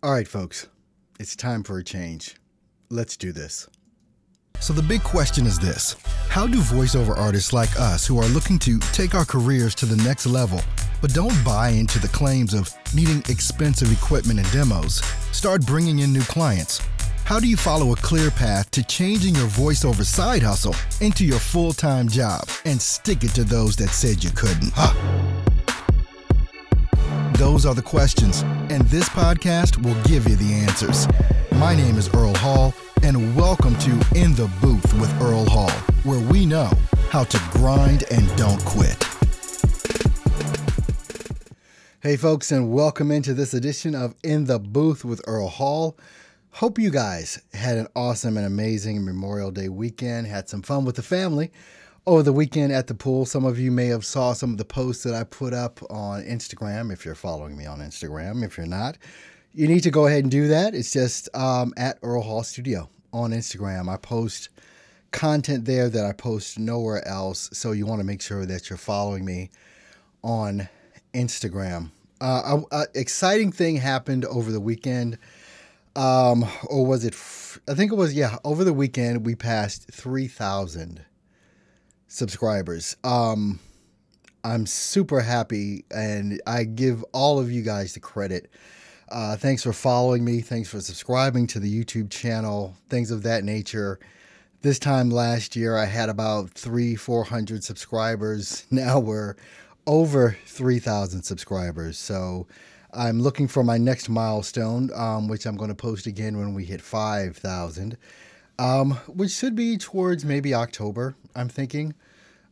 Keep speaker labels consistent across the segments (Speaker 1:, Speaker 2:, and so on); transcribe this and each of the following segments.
Speaker 1: All right, folks, it's time for a change. Let's do this.
Speaker 2: So the big question is this: how do voiceover artists like us who are looking to take our careers to the next level, but don't buy into the claims of needing expensive equipment and demos, start bringing in new clients? How do you follow a clear path to changing your voiceover side hustle into your full-time job and stick it to those that said you couldn't? Those are the questions, and this podcast will give you the answers. My name is Earl Hall, and welcome to In the Booth with Earl Hall, where we know how to grind and don't quit.
Speaker 1: Hey, folks, and welcome into this edition of In the Booth with Earl Hall. Hope you guys had an awesome and amazing Memorial Day weekend, had some fun with the family over the weekend at the pool. Some of you may have saw some of the posts that I put up on Instagram, if you're following me on Instagram. If you're not, you need to go ahead and do that. It's just at Earl Hall Studio on Instagram. I post content there that I post nowhere else, so you want to make sure that you're following me on Instagram. Exciting thing happened over the weekend. Or was it? I think it was, over the weekend we passed 3,000 subscribers. I'm super happy, and I give all of you guys the credit. Thanks for following me. Thanks for subscribing to the YouTube channel, things of that nature. This time last year, I had about 400 subscribers. Now we're over 3,000 subscribers. So I'm looking for my next milestone, which I'm going to post again when we hit 5,000, which should be towards maybe October. I'm thinking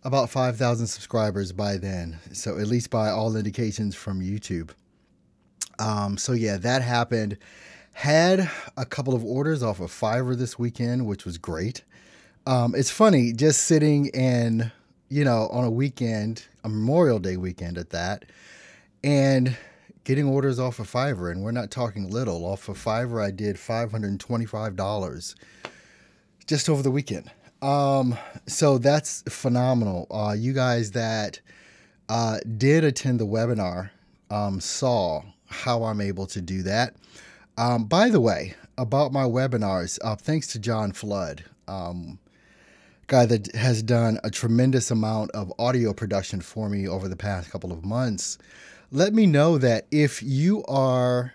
Speaker 1: about 5,000 subscribers by then. So at least by all indications from YouTube. That happened. Had a couple of orders off of Fiverr this weekend, which was great. It's funny just sitting in, on a weekend, a Memorial Day weekend at that, and getting orders off of Fiverr. And we're not talking little. Off of Fiverr, I did $525 just over the weekend. So that's phenomenal. You guys that did attend the webinar saw how I'm able to do that. By the way, about my webinars, thanks to John Flood, guy that has done a tremendous amount of audio production for me over the past couple of months. Let me know that if you are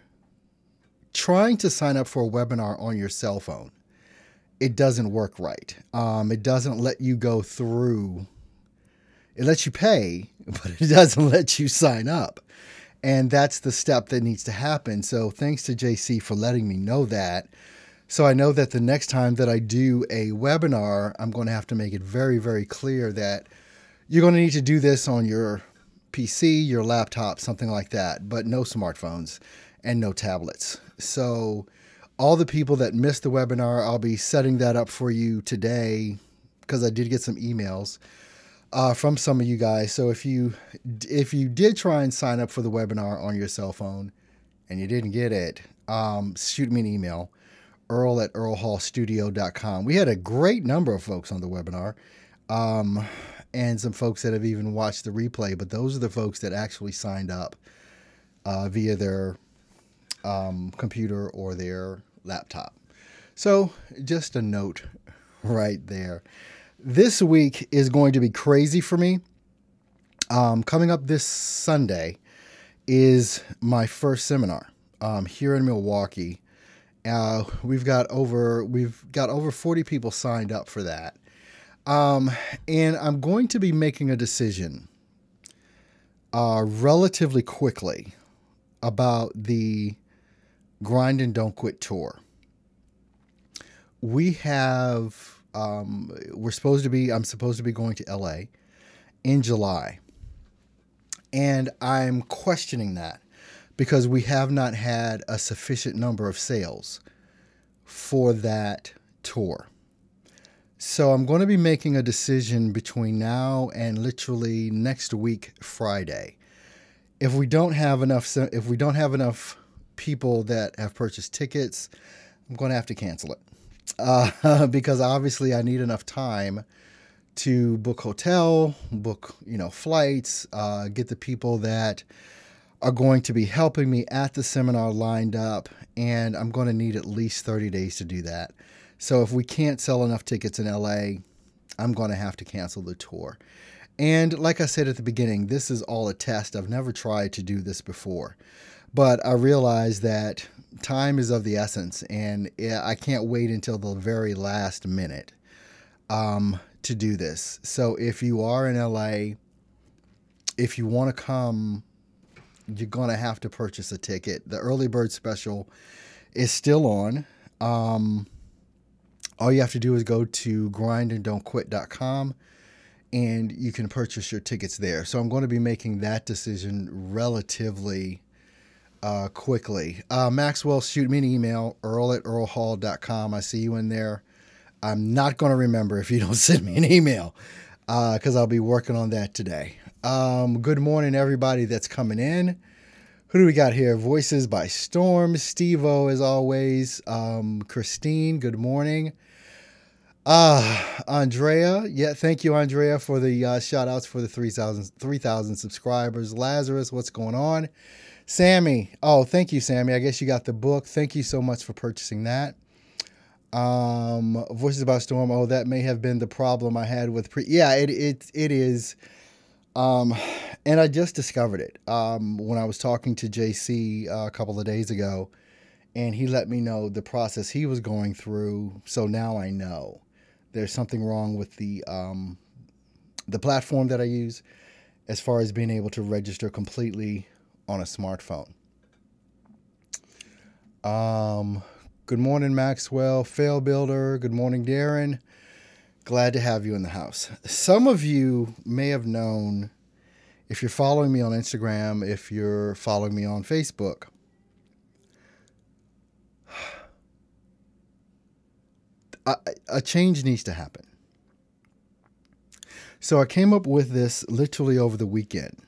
Speaker 1: trying to sign up for a webinar on your cell phone, it doesn't work right. It doesn't let you go through. It lets you pay, but it doesn't let you sign up. And that's the step that needs to happen. So thanks to JC for letting me know that. So I know that the next time that I do a webinar, I'm going to have to make it very, very clear that you're going to need to do this on your PC, your laptop, something like that, but no smartphones and no tablets. So all the people that missed the webinar, I'll be setting that up for you today, because I did get some emails from some of you guys. So if you did try and sign up for the webinar on your cell phone and you didn't get it, shoot me an email, earl@earlhallstudio.com. We had a great number of folks on the webinar, and some folks that have even watched the replay, but those are the folks that actually signed up via their computer or their laptop. So just a note right there. This week is going to be crazy for me. Coming up this Sunday is my first seminar here in Milwaukee. We've got over 40 people signed up for that. And I'm going to be making a decision relatively quickly about the Grind and Don't Quit tour. We have, I'm supposed to be going to LA in July. And I'm questioning that because we have not had a sufficient number of sales for that tour. So I'm going to be making a decision between now and literally next week, Friday. If we don't have enough people that have purchased tickets, I'm going to have to cancel it because obviously I need enough time to book hotel, book flights, get the people that are going to be helping me at the seminar lined up, and I'm going to need at least 30 days to do that. So if we can't sell enough tickets in LA, I'm going to have to cancel the tour. And like I said at the beginning, this is all a test. I've never tried to do this before, but I realize that time is of the essence, and I can't wait until the very last minute to do this. So if you are in LA, if you want to come, you're going to have to purchase a ticket. The early bird special is still on. All you have to do is go to grindanddontquit.com and you can purchase your tickets there. So I'm going to be making that decision relatively quickly. Maxwell, shoot me an email, earl@earlhall.com. I see you in there. I'm not going to remember if you don't send me an email because I'll be working on that today. Good morning, everybody that's coming in. Who do we got here? Voices by Storm. Steve-O, as always. Christine, good morning. Andrea. Yeah, thank you, Andrea, for the shout-outs for the 3,000 subscribers. Lazarus, what's going on? Sammy. Oh, thank you, Sammy. I guess you got the book. Thank you so much for purchasing that. Voices by Storm. Oh, that may have been the problem I had with yeah, it is. And I just discovered it when I was talking to JC a couple of days ago, and he let me know the process he was going through. So now I know there's something wrong with the platform that I use as far as being able to register completely on a smartphone. Good morning, Maxwell. Fail Builder. Good morning, Darren. Glad to have you in the house. Some of you may have known, if you're following me on Instagram, if you're following me on Facebook, a change needs to happen. So I came up with this literally over the weekend.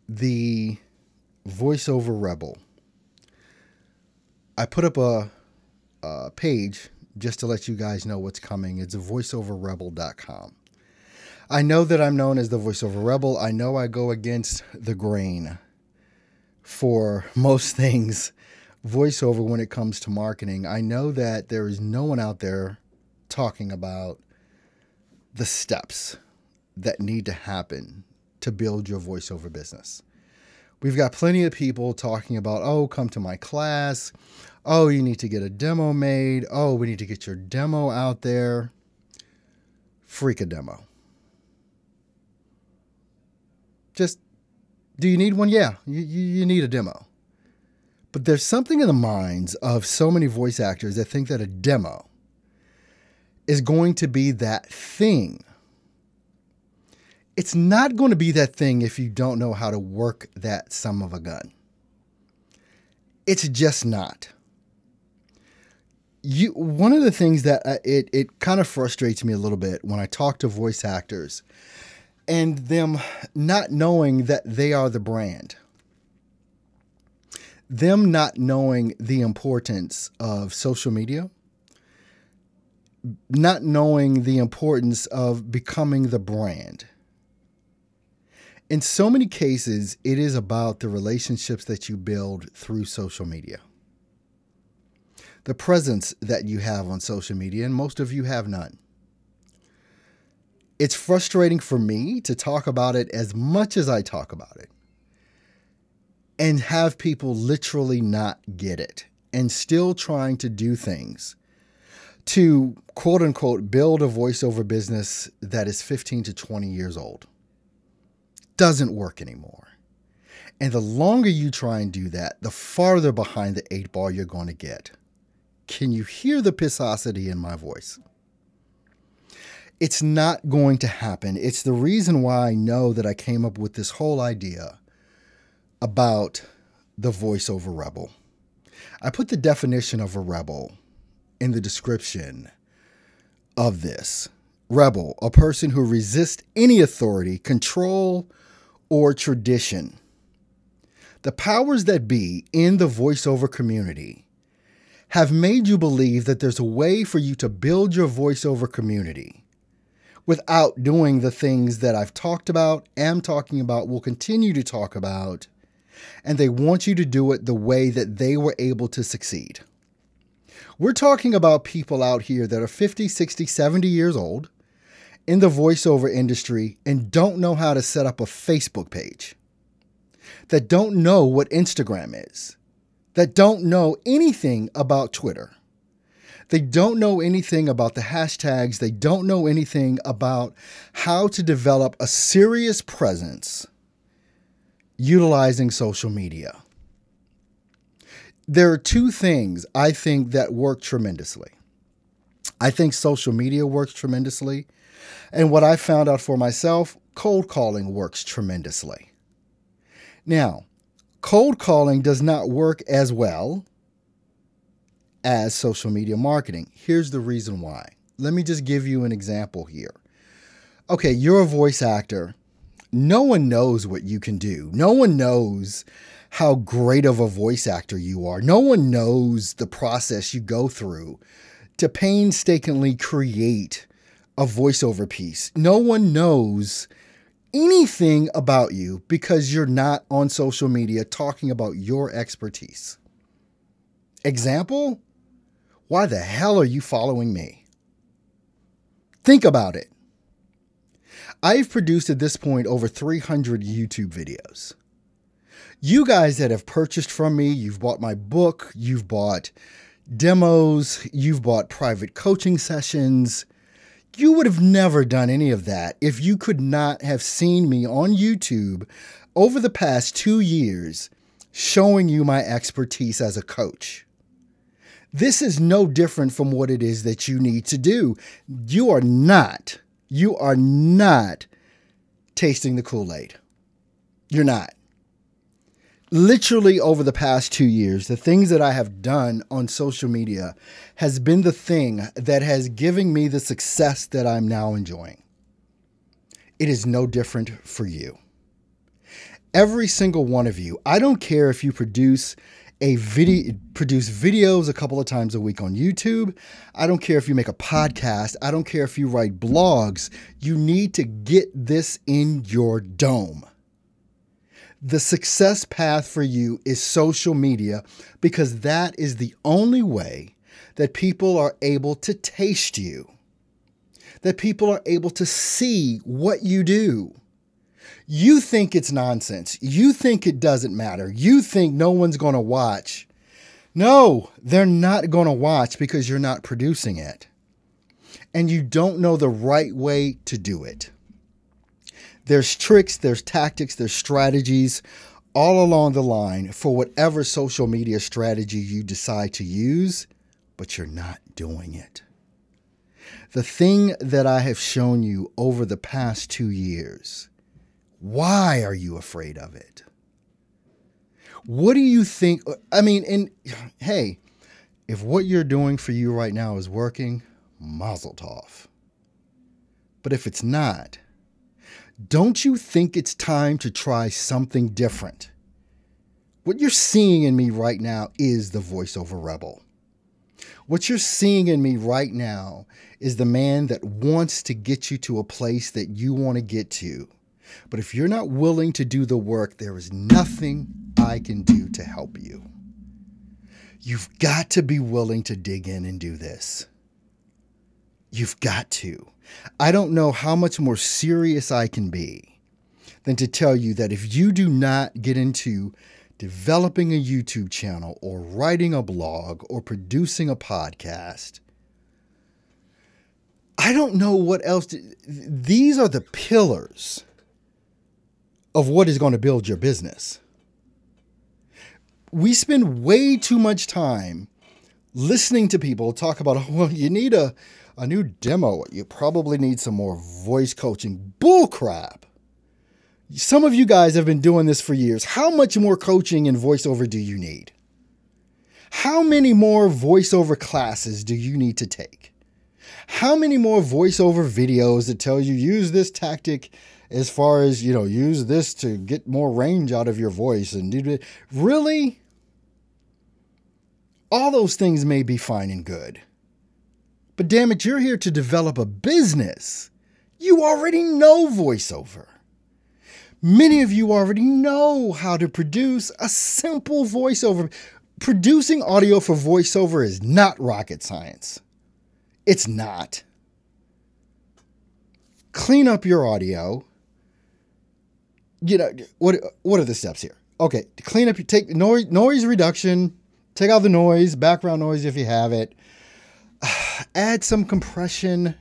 Speaker 1: The VoiceOver Rebel. I put up a page just to let you guys know what's coming. It's voiceoverrebel.com. I know that I'm known as the VoiceOver Rebel. I know I go against the grain for most things voiceover when it comes to marketing. I know that there is no one out there talking about the steps that need to happen to build your voiceover business. We've got plenty of people talking about, oh, come to my class. Oh, you need to get a demo made. Oh, we need to get your demo out there. Freak a demo. Just, do you need one? Yeah, you need a demo. But there's something in the minds of so many voice actors that think that a demo is going to be that thing. It's not going to be that thing if you don't know how to work that son of a gun. It's just not. One of the things that it kind of frustrates me a little bit when I talk to voice actors and them not knowing that they are the brand. Them not knowing the importance of social media. Not knowing the importance of becoming the brand. In so many cases, it is about the relationships that you build through social media. The presence that you have on social media, and most of you have none. It's frustrating for me to talk about it as much as I talk about it and have people literally not get it and still trying to do things to, quote unquote, build a voiceover business that is 15 to 20 years old. Doesn't work anymore. And the longer you try and do that, the farther behind the 8 ball you're going to get. Can you hear the pissosity in my voice? It's not going to happen. It's the reason why I know that I came up with this whole idea about the VoiceOver Rebel. I put the definition of a rebel in the description of this. Rebel, a person who resists any authority, control, or tradition. The powers that be in the voiceover community have made you believe that there's a way for you to build your voiceover community, without doing the things that I've talked about, am talking about, will continue to talk about, and they want you to do it the way that they were able to succeed. We're talking about people out here that are 50, 60, 70 years old in the voiceover industry and don't know how to set up a Facebook page, that don't know what Instagram is, that don't know anything about Twitter. They don't know anything about the hashtags. They don't know anything about how to develop a serious presence utilizing social media. There are two things I think that work tremendously. I think social media works tremendously. And what I found out for myself, cold calling works tremendously. Now, cold calling does not work as well as social media marketing. Here's the reason why. Let me just give you an example here. Okay, you're a voice actor. No one knows what you can do. No one knows how great of a voice actor you are. No one knows the process you go through to painstakingly create a voiceover piece. No one knows anything about you because you're not on social media talking about your expertise. Example? Why the hell are you following me? Think about it. I've produced at this point over 300 YouTube videos. You guys that have purchased from me, you've bought my book, you've bought demos, you've bought private coaching sessions. You would have never done any of that if you could not have seen me on YouTube over the past 2 years showing you my expertise as a coach. This is no different from what it is that you need to do. You are not tasting the Kool-Aid. You're not. Literally over the past 2 years, the things that I have done on social media has been the thing that has given me the success that I'm now enjoying. It is no different for you. Every single one of you, I don't care if you produce videos a couple of times a week on YouTube. I don't care if you make a podcast. I don't care if you write blogs. You need to get this in your dome. The success path for you is social media because that is the only way that people are able to taste you, that people are able to see what you do. You think it's nonsense. You think it doesn't matter. You think no one's going to watch. No, they're not going to watch because you're not producing it. And you don't know the right way to do it. There's tricks, there's tactics, there's strategies all along the line for whatever social media strategy you decide to use, but you're not doing it. The thing that I have shown you over the past 2 years, why are you afraid of it? What do you think? I mean, and hey, if what you're doing for you right now is working, mazel tov. But if it's not, don't you think it's time to try something different? What you're seeing in me right now is the voiceover rebel. What you're seeing in me right now is the man that wants to get you to a place that you want to get to. But if you're not willing to do the work, there is nothing I can do to help you. You've got to be willing to dig in and do this. You've got to. I don't know how much more serious I can be than to tell you that if you do not get into developing a YouTube channel or writing a blog or producing a podcast, I don't know what else. These are the pillars of what is going to build your business. We spend way too much time listening to people talk about, oh, well, you need a new demo. You probably need some more voice coaching. Bull crap. Some of you guys have been doing this for years. How much more coaching and voiceover do you need? How many more voiceover classes do you need to take? How many more voiceover videos that tell you use this tactic as far as, use this to get more range out of your voice and do it? Really? All those things may be fine and good. But damn it, you're here to develop a business. You already know voiceover. Many of you already know how to produce a simple voiceover. Producing audio for voiceover is not rocket science. It's not. Clean up your audio. You know, what are the steps here? Okay, to clean up, you take noise reduction, take out the noise, background noise if you have it. Add some compression,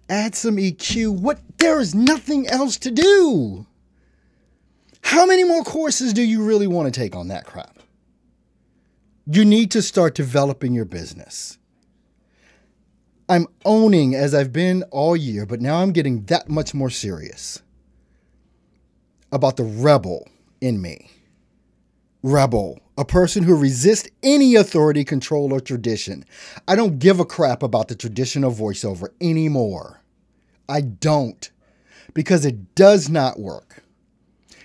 Speaker 1: add some EQ. There is nothing else to do. How many more courses do you really want to take on that crap? You need to start developing your business. I'm owning as I've been all year, but now I'm getting that much more serious about the rebel in me. Rebel, a person who resists any authority, control, or tradition. I don't give a crap about the tradition of voiceover anymore. I don't, because it does not work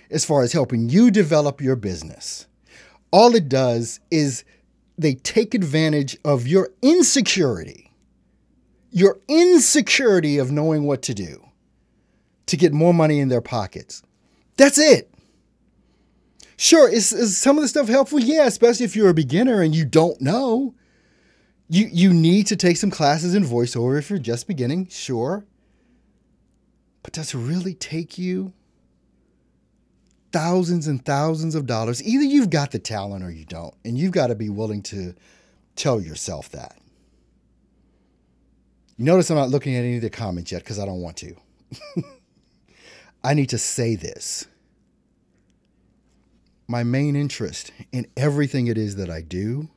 Speaker 1: as far as helping you develop your business. All it does is they take advantage of your insecurity of knowing what to do to get more money in their pockets. That's it. Sure, is some of the stuff helpful? Yeah, especially if you're a beginner and you don't know. You need to take some classes in voiceover if you're just beginning, sure. But does it really take you thousands and thousands of dollars? Either you've got the talent or you don't, and you've got to be willing to tell yourself that. You notice I'm not looking at any of the comments yet because I don't want to. I need to say this. My main interest in everything it is that I do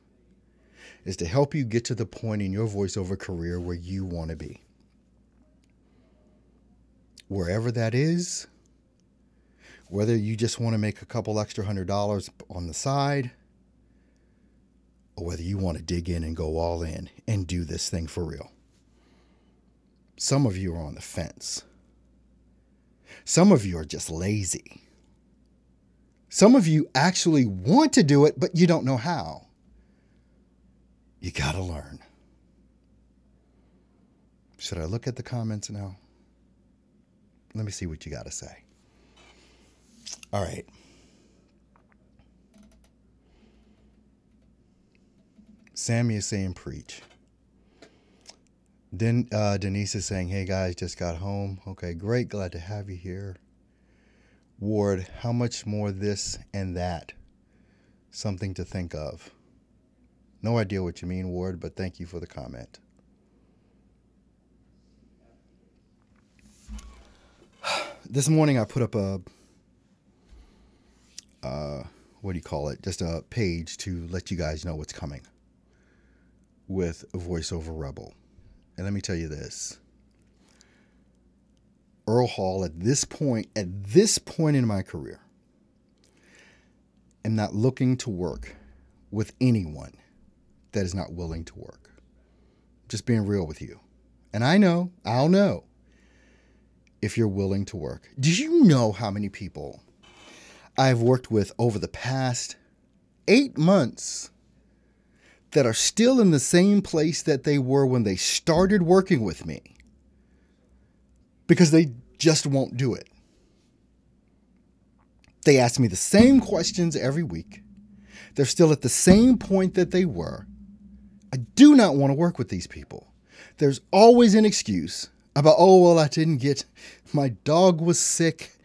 Speaker 1: is to help you get to the point in your voiceover career where you want to be. Wherever that is, whether you just want to make a couple extra $100 on the side, or whether you want to dig in and go all in and do this thing for real. Some of you are on the fence. Some of you are just lazy. Some of you actually want to do it, but you don't know how. You got to learn. Should I look at the comments now? Let me see what you got to say. All right. Sammy is saying preach. Then Denise is saying, hey guys, just got home. Okay, great. Glad to have you here. Ward, how much more this and that? Something to think of. No idea what you mean, Ward, but thank you for the comment. This morning I put up a, what do you call it? Just a page to let you guys know what's coming with VoiceOver Rebel. And let me tell you this. Earl Hall, at this point in my career, am not looking to work with anyone that is not willing to work. Just being real with you. And I'll know if you're willing to work. Do you know how many people I've worked with over the past 8 months that are still in the same place that they were when they started working with me? Because they just won't do it. They ask me the same questions every week. They're still at the same point that they were. I do not want to work with these people. There's always an excuse about, oh, well, I didn't get, my dog was sick.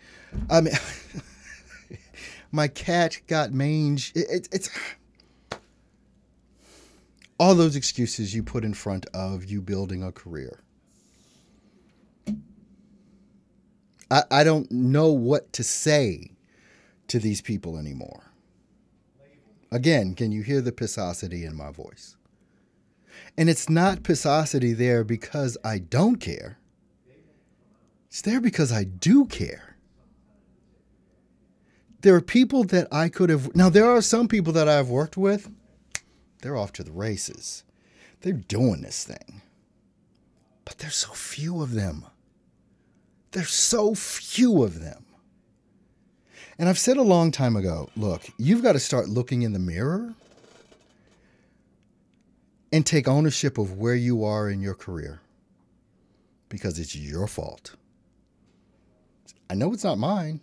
Speaker 1: I mean, my cat got mange. It's all those excuses you put in front of you building a career. I don't know what to say to these people anymore. Again, can you hear the pissosity in my voice? And it's not pissosity there because I don't care. It's there because I do care. There are people that I could have... Now, there are some people that I've worked with. They're off to the races. They're doing this thing. But there's so few of them. There's so few of them. And I've said a long time ago, look, you've got to start looking in the mirror and take ownership of where you are in your career, because it's your fault. I know it's not mine.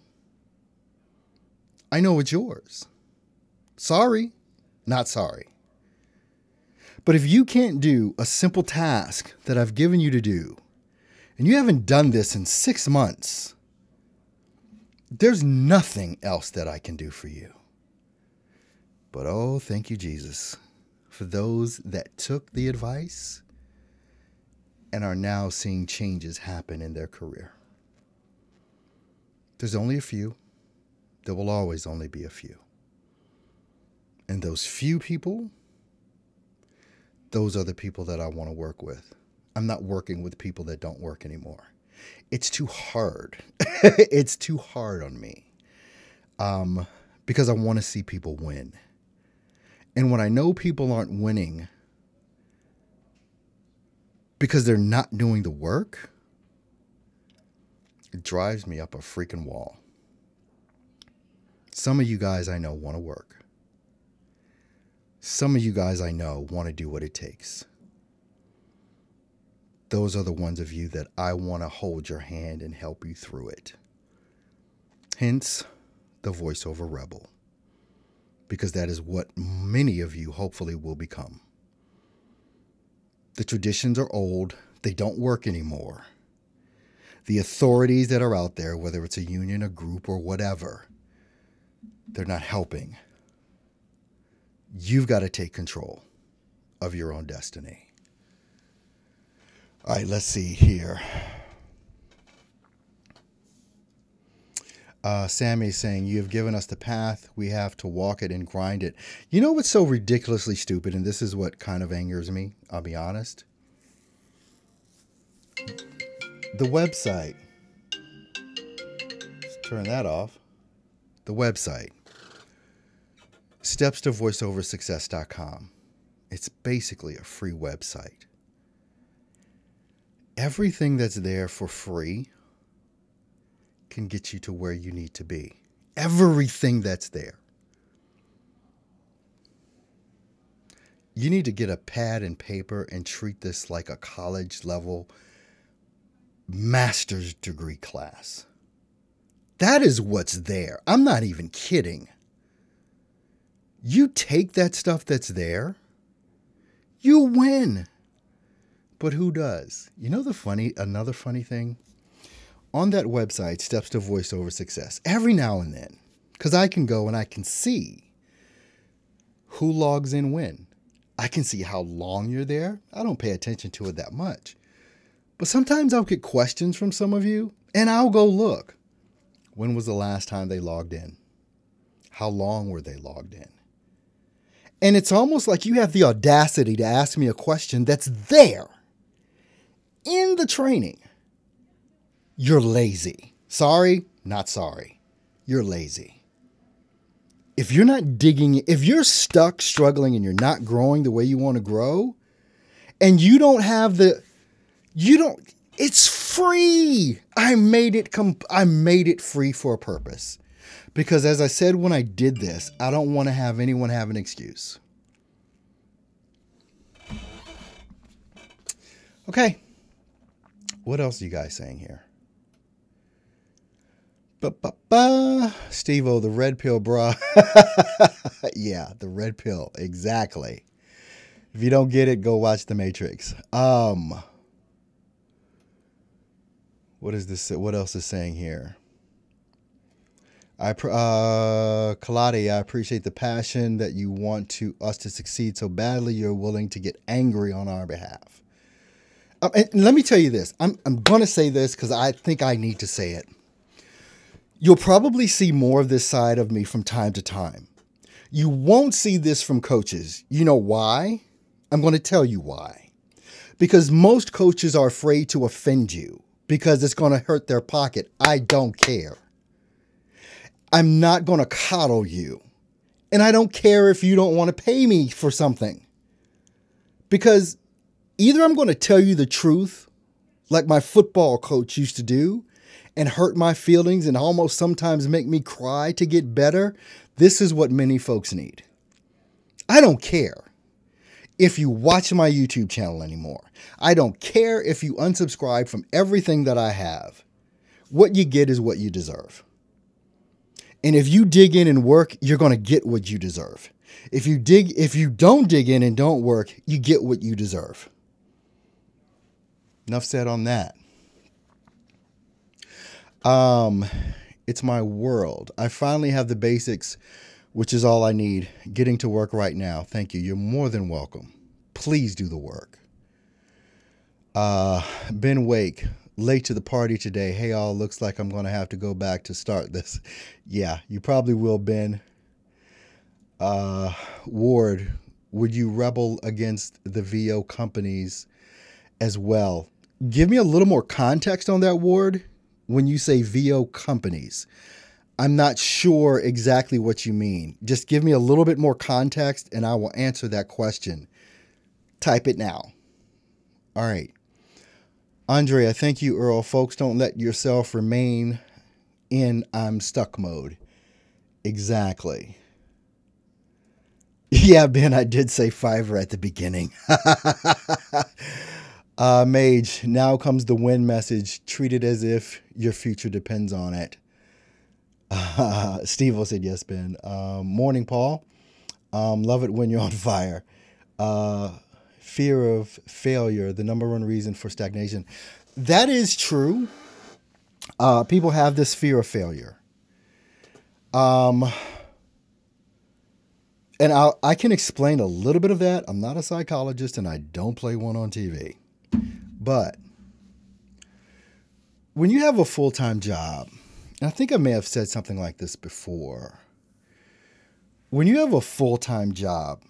Speaker 1: I know it's yours. Sorry, not sorry. But if you can't do a simple task that I've given you to do, and you haven't done this in 6 months, there's nothing else that I can do for you. But oh, thank you, Jesus, for those that took the advice and are now seeing changes happen in their career. There's only a few. There will always only be a few. And those few people, those are the people that I want to work with. I'm not working with people that don't work anymore. It's too hard. It's too hard on me. Because I want to see people win. And when I know people aren't winning because they're not doing the work, it drives me up a freaking wall. Some of you guys I know want to work. Some of you guys I know want to do what it takes. Those are the ones of you that I want to hold your hand and help you through it. Hence, the voiceover rebel. Because that is what many of you hopefully will become. The traditions are old. They don't work anymore. The authorities that are out there, whether it's a union, a group, or whatever, they're not helping. You've got to take control of your own destiny. All right, let's see here. Sammy's saying, you have given us the path. We have to walk it and grind it. You know what's so ridiculously stupid, and this is what kind of angers me, I'll be honest? The website. Let's turn that off. The website. StepsToVoiceOverSuccess.com. It's basically a free website. Everything that's there for free can get you to where you need to be. Everything that's there. You need to get a pad and paper and treat this like a college level master's degree class. That is what's there. I'm not even kidding. You take that stuff that's there, you win. But who does? You know another funny thing? On that website, Steps to Voiceover Success, every now and then, because I can go and I can see who logs in when. I can see how long you're there. I don't pay attention to it that much. But sometimes I'll get questions from some of you, and I'll go look. When was the last time they logged in? How long were they logged in? And it's almost like you have the audacity to ask me a question that's there in the training. You're lazy. Sorry, not sorry. You're lazy. If you're not digging, if you're stuck struggling and you're not growing the way you want to grow, and you don't have it's free. I made it free for a purpose. Because as I said when I did this, I don't want to have anyone have an excuse. Okay. What else are you guys saying here? Steve-O, the red pill, bruh. Yeah, the red pill. Exactly. If you don't get it, go watch The Matrix. What is this? What else is saying here? Kaladi, I appreciate the passion that you want us to succeed so badly. You're willing to get angry on our behalf. And let me tell you this. I'm going to say this because I think I need to say it. You'll probably see more of this side of me from time to time. You won't see this from coaches. You know why? I'm going to tell you why. Because most coaches are afraid to offend you because it's going to hurt their pocket. I don't care. I'm not going to coddle you. And I don't care if you don't want to pay me for something. Because either I'm going to tell you the truth, like my football coach used to do, and hurt my feelings and almost sometimes make me cry to get better. This is what many folks need. I don't care if you watch my YouTube channel anymore. I don't care if you unsubscribe from everything that I have. What you get is what you deserve. And if you dig in and work, you're going to get what you deserve. If you don't dig in and don't work, you get what you deserve. Enough said on that. It's my world. I finally have the basics, which is all I need. Getting to work right now. Thank you. You're more than welcome. Please do the work. Ben Wake, late to the party today. Hey, all, looks like I'm going to have to go back to start this. Yeah, you probably will, Ben. Ward, would you rebel against the VO companies as well? Give me a little more context on that, Ward. When you say VO companies, I'm not sure exactly what you mean. Just give me a little bit more context and I will answer that question. Type it now. All right. Andrea, thank you, Earl. Folks, don't let yourself remain in I'm stuck mode. Exactly. Yeah, Ben, I did say Fiverr at the beginning. Mage, now comes the win message. Treat it as if your future depends on it. Steve said yes, Ben. Morning, Paul. Love it when you're on fire. Fear of failure, the number one reason for stagnation. That is true. People have this fear of failure. And I can explain a little bit of that. I'm not a psychologist and I don't play one on TV. But when you have a full-time job, and I think I may have said something like this before. When you have a full-time job,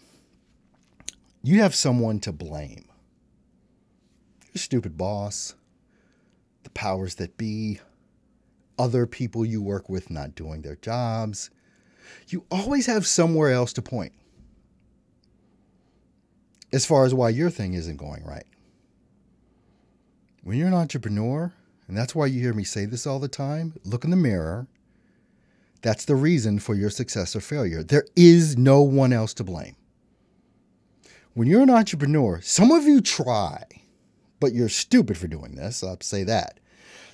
Speaker 1: you have someone to blame. Your stupid boss, the powers that be, other people you work with not doing their jobs. You always have somewhere else to point as far as why your thing isn't going right. When you're an entrepreneur, and that's why you hear me say this all the time, look in the mirror. That's the reason for your success or failure. There is no one else to blame. When you're an entrepreneur, some of you try, but you're stupid for doing this. I'll say that.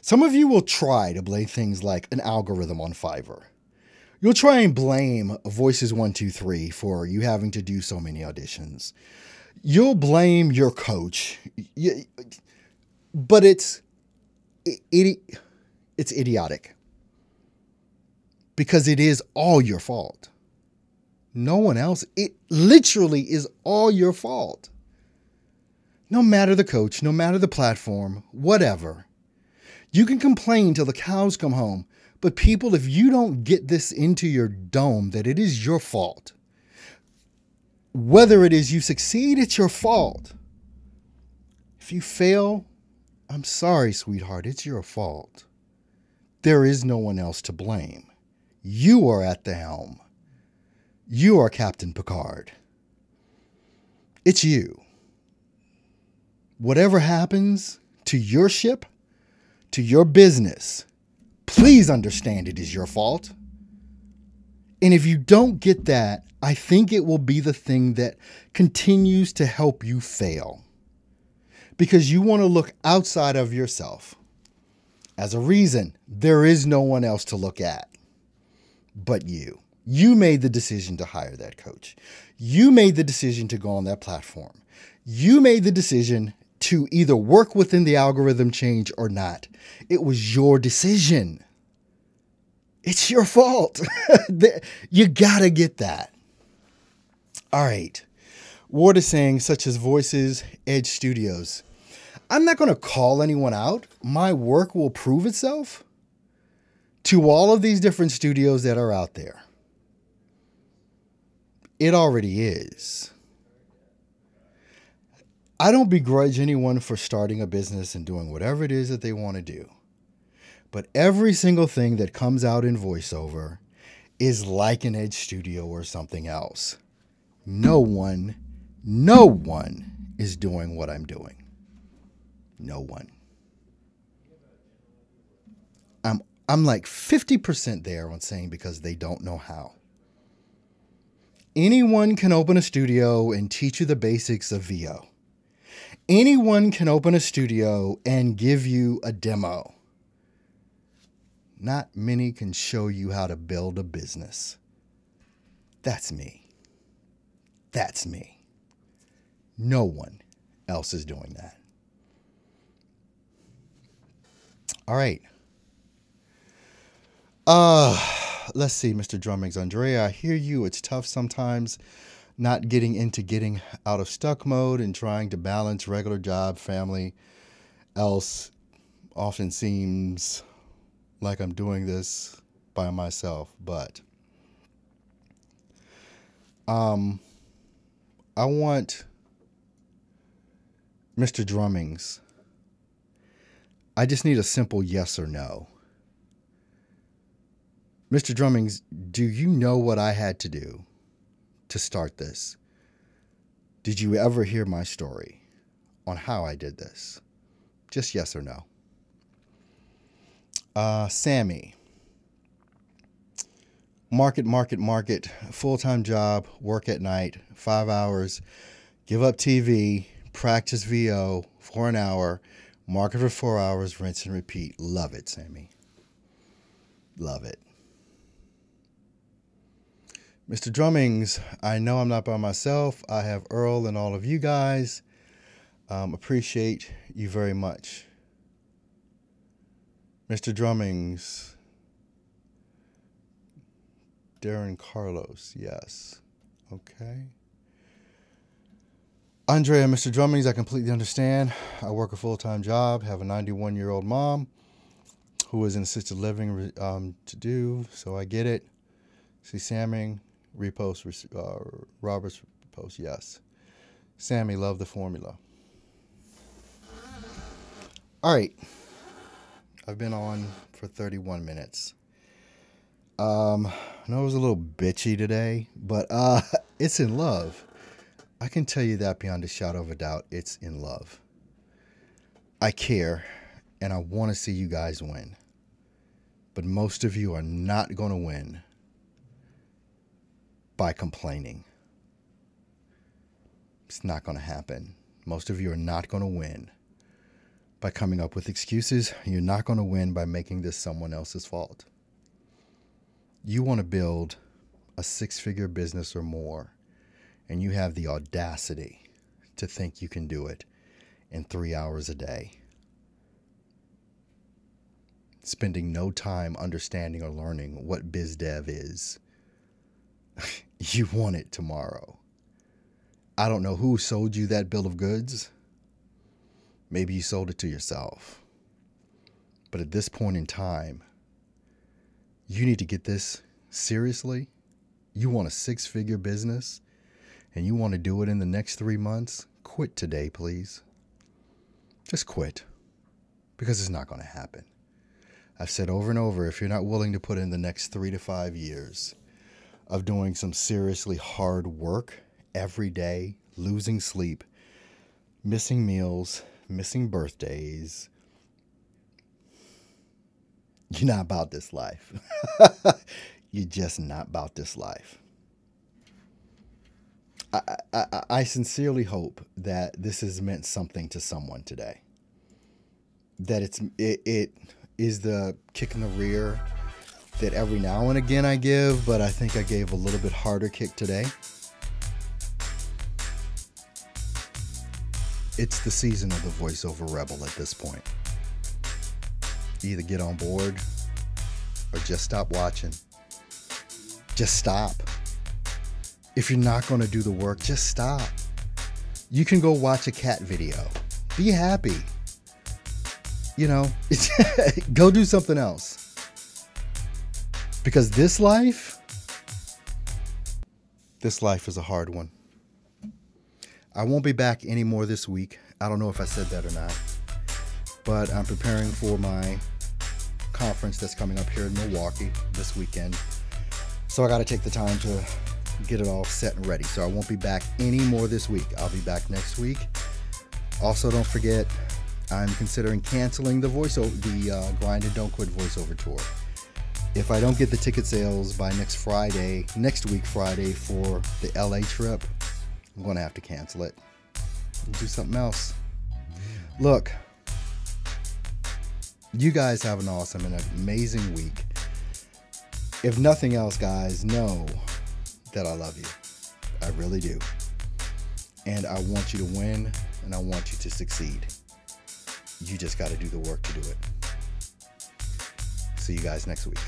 Speaker 1: Some of you will try to blame things like an algorithm on Fiverr. You'll try and blame Voices 123 for you having to do so many auditions. You'll blame your coach. But it's idiotic. Because it is all your fault. No one else. It literally is all your fault. No matter the coach, no matter the platform, whatever. You can complain till the cows come home. But people, if you don't get this into your dome that it is your fault, whether it is you succeed, it's your fault. If you fail, I'm sorry, sweetheart, it's your fault. There is no one else to blame. You are at the helm. You are Captain Picard. It's you. Whatever happens to your ship, to your business, please understand it is your fault. And if you don't get that, I think it will be the thing that continues to help you fail. Because you want to look outside of yourself. As a reason, there is no one else to look at but you. You made the decision to hire that coach. You made the decision to go on that platform. You made the decision to either work within the algorithm change or not. It was your decision. It's your fault. You gotta get that. All right. Ward is saying, such as Voices, Edge Studios. I'm not going to call anyone out. My work will prove itself to all of these different studios that are out there. It already is. I don't begrudge anyone for starting a business and doing whatever it is that they want to do. But every single thing that comes out in voiceover is like an Edge Studio or something else. No one is doing what I'm doing. No one. I'm like 50% there on saying because they don't know how. Anyone can open a studio and teach you the basics of VO. Anyone can open a studio and give you a demo. Not many can show you how to build a business. That's me. That's me. No one else is doing that. All right. Let's see, Mr. Drummings. Andrea, I hear you. It's tough sometimes not getting out of stuck mode and trying to balance regular job, family. Else often seems like I'm doing this by myself, but I want Mr. Drummings. I just need a simple yes or no. Mr. Drummings, do you know what I had to do to start this? Did you ever hear my story on how I did this? Just yes or no. Sammy. Market. Full-time job, work at night, 5 hours, give up TV, practice VO for an hour, market for 4 hours, rinse and repeat. Love it, Sammy. Love it. Mr. Drummings, I know I'm not by myself. I have Earl and all of you guys. Appreciate you very much. Mr. Drummings. Darren Carlos, yes. Okay. Andrea, Mr. Drummings, I completely understand. I work a full-time job, have a 91-year-old mom who is in assisted living to do, so I get it. See, Sammy, repost, Robert's post, yes. Sammy, love the formula. All right. I've been on for 31 minutes. I know it was a little bitchy today, but it's in love. I can tell you that beyond a shadow of a doubt, it's in love. I care, and I want to see you guys win. But most of you are not going to win by complaining. It's not going to happen. Most of you are not going to win by coming up with excuses. You're not going to win by making this someone else's fault. You want to build a 6-figure business or more, and you have the audacity to think you can do it in 3 hours a day, spending no time understanding or learning what biz dev is. You want it tomorrow. I don't know who sold you that bill of goods. Maybe you sold it to yourself. But at this point in time, you need to get this seriously. You want a 6-figure business and you want to do it in the next 3 months? Quit today, please. Just quit, because it's not going to happen. I've said over and over, if you're not willing to put in the next 3 to 5 years of doing some seriously hard work every day, losing sleep, missing meals, missing birthdays, you're not about this life. You're just not about this life. I sincerely hope that this has meant something to someone today. That it is the kick in the rear that every now and again I give, but I think I gave a little bit harder kick today. It's the season of the voiceover rebel at this point. Either get on board or just stop watching. Just stop. If you're not going to do the work, just stop. You can go watch a cat video. Be happy. You know, go do something else. Because this life is a hard one. I won't be back anymore this week. I don't know if I said that or not. But I'm preparing for my conference that's coming up here in Milwaukee this weekend. So I got to take the time to get it all set and ready. So I won't be back anymore this week. I'll be back next week. Also, don't forget, I'm considering canceling the Grind and Don't Quit voiceover tour. If I don't get the ticket sales by next week Friday for the LA trip, I'm going to have to cancel it and do something else. Look, You guys have an awesome and amazing week. If nothing else, guys, know that I love you. I really do. And I want you to win, and I want you to succeed. You just got to do the work to do it. See you guys next week.